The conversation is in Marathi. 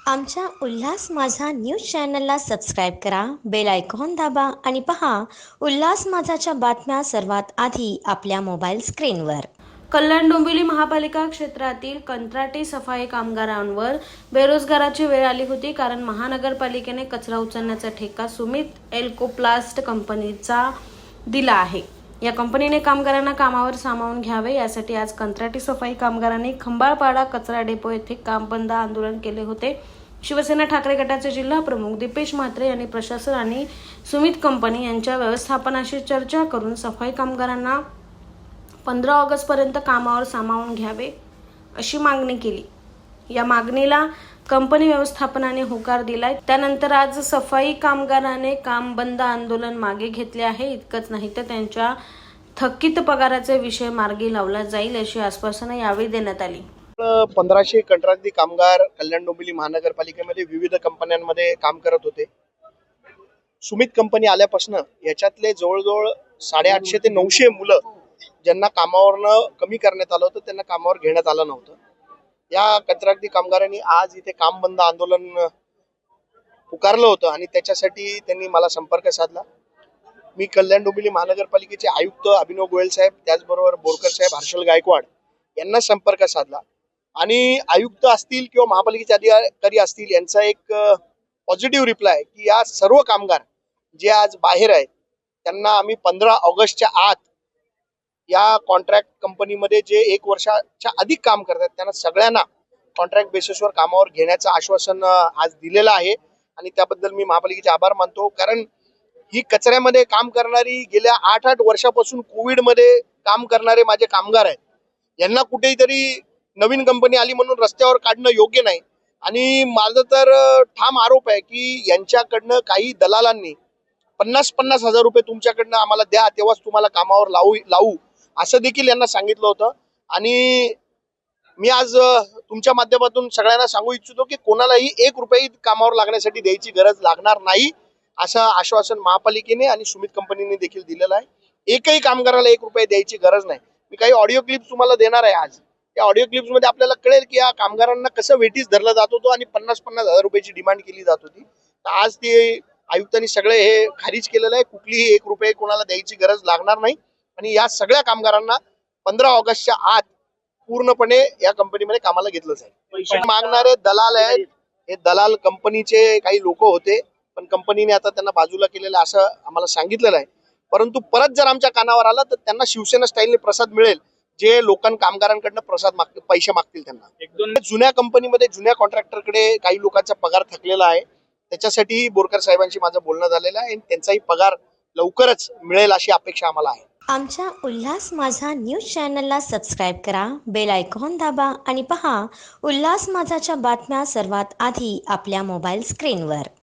आमच्या उल्हास माझा न्यूज चॅनलला सबस्क्राईब करा, बेल आयकॉन दाबा आणि पहा उल्हास माझाच्या बातम्या सर्वात आधी आपल्या मोबाईल स्क्रीनवर. कल्याण डोंबिवली महापालिका क्षेत्रातील कंत्राटी सफाई कामगारांवर बेरोजगाराची वेळ आली होती, कारण महानगरपालिकेने कचरा उचलण्याचा ठेका सुमित एल्कोप्लास्ट कंपनीचा दिला आहे. या कंपनीने कामगारांना कामावर सामावून घ्यावे यासाठी आज कंत्राटी सफाई कामगारांनी खंबाळपाडा कचरा डेपो येथे काम बंद आंदोलन केले होते. शिवसेना ठाकरे गटाचे जिल्हा प्रमुख दीपेश म्हात्रे यांनी प्रशासन आणि सुमित कंपनी यांच्या व्यवस्थापनाशी चर्चा करून सफाई कामगारांना 15 ऑगस्टपर्यंत कामावर सामावून घ्यावे अशी मागणी केली. या मागणीला कंपनी व्यवस्थापनाने होकार दिलाय. त्यानंतर आज सफाई कामगाराने काम बंद आंदोलन मागे घेतले आहे. इतकंच नाही तर त्यांच्या थकीत पगाराचे विषय मार्गी लावला जाईल अशी आश्वासनं यावेळी देण्यात आली. 1500 कंत्राटी कामगार कल्याण डोंबिवली महानगरपालिकेमध्ये विविध कंपन्यांमध्ये काम करत होते. सुमित कंपनी आल्यापासून याच्यातले जवळजवळ 850 ते 900 मुलं ज्यांना कामावरनं कमी करण्यात आलं होतं, त्यांना कामावर घेण्यात आलं नव्हतं. या कंत्राटी कामगारांनी आज इथे काम बंद आंदोलन पुकारलं होतं आणि त्याच्यासाठी त्यांनी मला संपर्क साधला. मी कल्याण डोंबिवली महानगरपालिकेचे आयुक्त अभिनव गोयल साहेब, त्याचबरोबर बोरकर साहेब, हर्षल गायकवाड यांना संपर्क साधला आणि आयुक्त असतील किंवा महापालिकेचे अधिकारी असतील यांचा एक पॉझिटिव्ह रिप्लाय की या सर्व कामगार जे आज बाहेर आहेत त्यांना आम्ही 15 ऑगस्टच्या आत या कॉन्ट्रॅक्ट कंपनीमध्ये जे 1 वर्षाच्या अधिक काम करतात त्यांना सगळ्यांना कॉन्ट्रॅक्ट बेसिसवर कामावर घेण्याचं आश्वासन आज दिलेलं आहे आणि त्याबद्दल मी महापालिकेचे आभार मानतो. कारण ही कचऱ्यामध्ये काम करणारी गेल्या 8-8 वर्षापासून कोविडमध्ये काम करणारे माझे कामगार आहेत. यांना कुठेतरी नवीन कंपनी आली म्हणून रस्त्यावर काढणं योग्य नाही आणि माझं तर ठाम आरोप आहे की यांच्याकडनं काही दलालांनी 50-50 हजार रुपये तुमच्याकडनं आम्हाला द्या, तेव्हाच तुम्हाला कामावर लावू असं देखील यांना सांगितलं होतं. आणि मी आज तुमच्या माध्यमातून सगळ्यांना सांगू इच्छितो की कोणालाही 1 रुपये कामावर लागण्यासाठी द्यायची गरज लागणार नाही असं आश्वासन महापालिकेने आणि सुमित कंपनीने देखील दिलेलं आहे. एकही कामगाराला 1 रुपये द्यायची गरज नाही. मी काही ऑडिओ क्लिप्स तुम्हाला देणार आहे आज. त्या ऑडिओ क्लिप्स मध्ये आपल्याला कळेल की या कामगारांना कसं वेटीस धरला जात होतो आणि 50-50 हजार रुपयाची डिमांड केली जात होती. तर आज ते आयुक्तांनी सगळे हे खारिज केलेलं आहे. कुठलीही 1 रुपये कोणाला द्यायची गरज लागणार नाही आणि या सगळ्या कामगारांना 15 ऑगस्टच्या आत पूर्णपणे या कंपनीमध्ये कामाला घेतलं जाईल. पैसे मागणारे दलाल आहेत. हे दलाल कंपनीचे काही लोक होते, पण कंपनीने आता त्यांना बाजूला केलेलं असं आम्हाला सांगितलेलं आहे. परंतु परत जर आमच्या कानावर आला तर त्यांना शिवसेना स्टाईलने प्रसाद मिळेल. जे कामगारांकडनं पैसे मागतील त्यांना. जुन्या कंपनीमध्ये जुन्या कॉन्ट्रॅक्टरकडे काही लोकांचा पगार थकलेला आहे. त्याच्यासाठी बोरकर साहेबांशी माझं बोलणं झालेलं आहे आणि त्यांचाही पगार लवकरच मिळेल अशी अपेक्षा आम्हाला आहे. आमच्या उल्हास माझा न्यूज चॅनलला सबस्क्राईब करा, बेल आयकॉन दाबा आणि पहा उल्हास माझाच्या बातम्या सर्वात आधी आपल्या मोबाईल स्क्रीनवर.